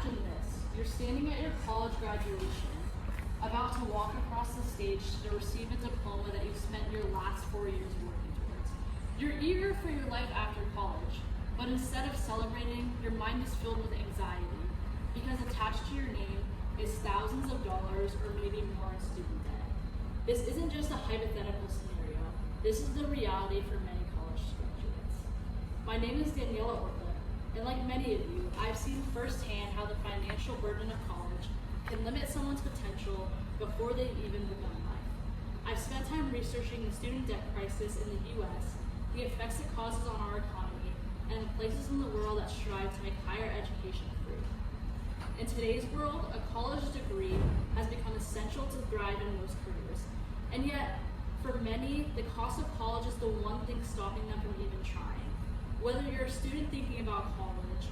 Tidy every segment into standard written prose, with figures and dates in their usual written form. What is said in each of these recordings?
Imagine this. You're standing at your college graduation, about to walk across the stage to receive a diploma that you've spent your last 4 years working towards. You're eager for your life after college, but instead of celebrating, your mind is filled with anxiety because attached to your name is thousands of dollars or maybe more in student debt. This isn't just a hypothetical scenario. This is the reality for many college graduates. My name is Daniela Ortler, and like many of you, I've seen firsthand how the financial burden of college can limit someone's potential before they've even begun life. I've spent time researching the student debt crisis in the US, the effects it causes on our economy, and the places in the world that strive to make higher education free. In today's world, a college degree has become essential to thrive in most careers, and yet, for many, the cost of college is the one thing stopping them from even trying. Whether you're a student thinking about college,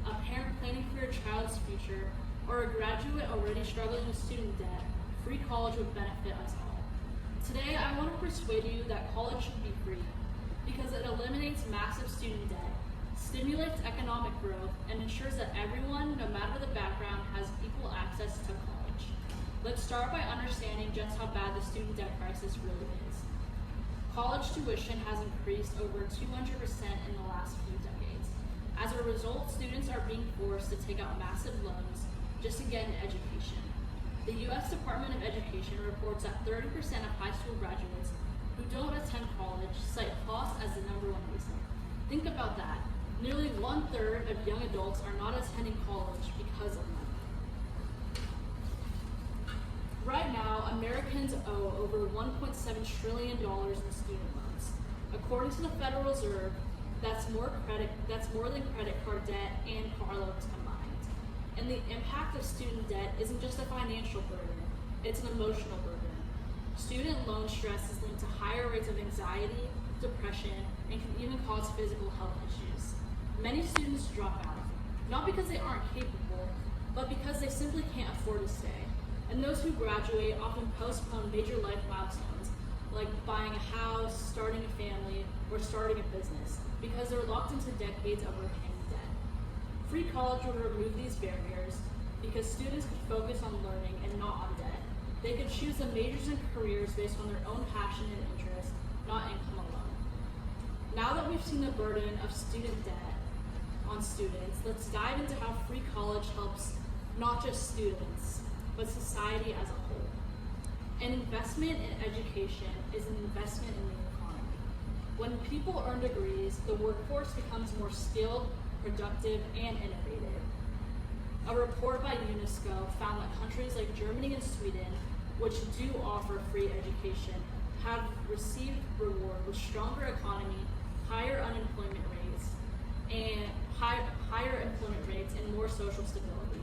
a parent planning for your child's future, or a graduate already struggling with student debt, free college would benefit us all. Today, I want to persuade you that college should be free because it eliminates massive student debt, stimulates economic growth, and ensures that everyone, no matter the background, has equal access to college. Let's start by understanding just how bad the student debt crisis really is. College tuition has increased over 200% in the last few decades. As a result, students are being forced to take out massive loans just to get an education. The U.S. Department of Education reports that 30% of high school graduates who don't attend college cite cost as the #1 reason. Think about that. Nearly 1/3 of young adults are not attending college because of money. Right now, Americans owe over $1.7 trillion in student loans. According to the Federal Reserve, that's more than credit card debt and car loans combined. And the impact of student debt isn't just a financial burden, it's an emotional burden. Student loan stress is linked to higher rates of anxiety, depression, and can even cause physical health issues. Many students drop out, not because they aren't capable, but because they simply can't afford to stay. And those who graduate often postpone major life milestones, like buying a house, starting a family, or starting a business, because they're locked into decades of repaying debt. Free college would remove these barriers because students could focus on learning and not on debt. They could choose the majors and careers based on their own passion and interest, not income alone. Now that we've seen the burden of student debt on students, let's dive into how free college helps not just students, but society as a whole. An investment in education is an investment in the economy. When people earn degrees, the workforce becomes more skilled, productive, and innovative. A report by UNESCO found that countries like Germany and Sweden, which do offer free education, have received reward with stronger economy, higher unemployment rates, and higher employment rates and more social stability.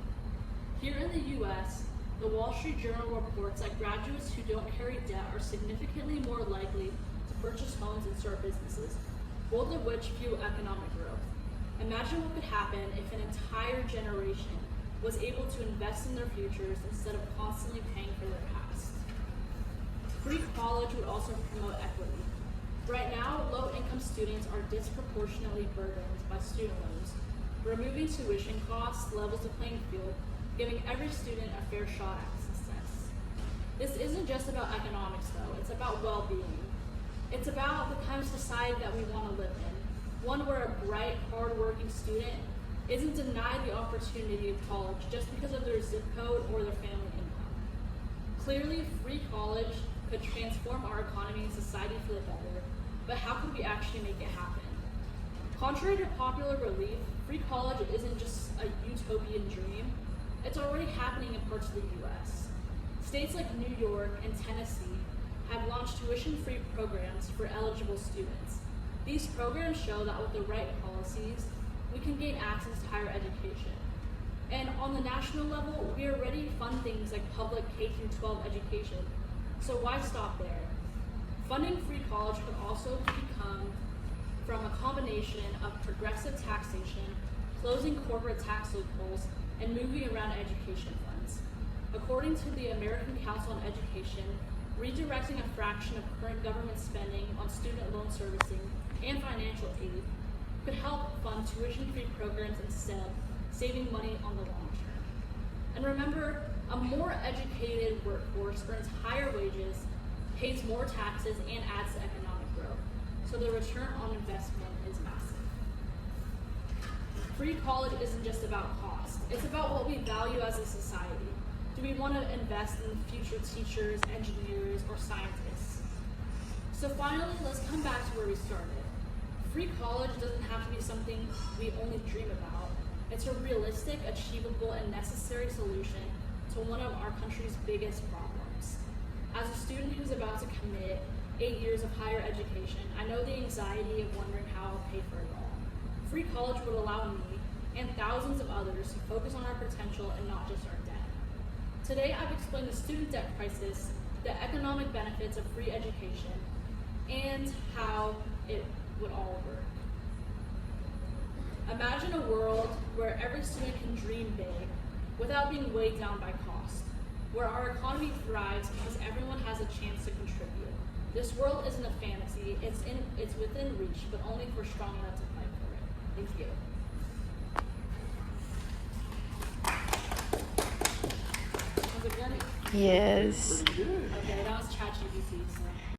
Here in the US, the Wall Street Journal reports that graduates who don't carry debt are significantly more likely to purchase homes and start businesses, both of which fuel economic growth. Imagine what could happen if an entire generation was able to invest in their futures instead of constantly paying for their past. Free college would also promote equity. Right now, low-income students are disproportionately burdened by student loans. Removing tuition costs levels the playing field, giving every student a fair shot at success. This isn't just about economics though, it's about well-being. It's about the kind of society that we want to live in, one where a bright, hard-working student isn't denied the opportunity of college just because of their zip code or their family income. Clearly, free college could transform our economy and society for the better, but how could we actually make it happen? Contrary to popular belief, free college isn't just a utopian dream. It's already happening in parts of the US. States like New York and Tennessee have launched tuition-free programs for eligible students. These programs show that with the right policies, we can gain access to higher education. And on the national level, we already fund things like public K-12 education. So why stop there? Funding free college could also come from a combination of progressive taxation, closing corporate tax loopholes, and moving around education funds. According to the American Council on Education, redirecting a fraction of current government spending on student loan servicing and financial aid could help fund tuition-free programs instead saving money on the long term. And remember, a more educated workforce earns higher wages, pays more taxes, and adds to economic growth. So the return on investment is massive. Free college isn't just about cost. It's about what we value as a society. Do we want to invest in future teachers, engineers, or scientists? So finally, let's come back to where we started. Free college doesn't have to be something we only dream about. It's a realistic, achievable, and necessary solution to one of our country's biggest problems. As a student who's about to commit 8 years of higher education, I know the anxiety of wondering how I'll pay for it all. Free college would allow me and thousands of others to focus on our potential and not just our debt. Today, I've explained the student debt crisis, the economic benefits of free education, and how it would all work. Imagine a world where every student can dream big without being weighed down by cost, where our economy thrives because everyone has a chance to contribute. This world isn't a fantasy, it's within reach, but only if we're strong enough to fight for it. Thank you. Was it good? Yes. Okay, that was ChatGPT. So.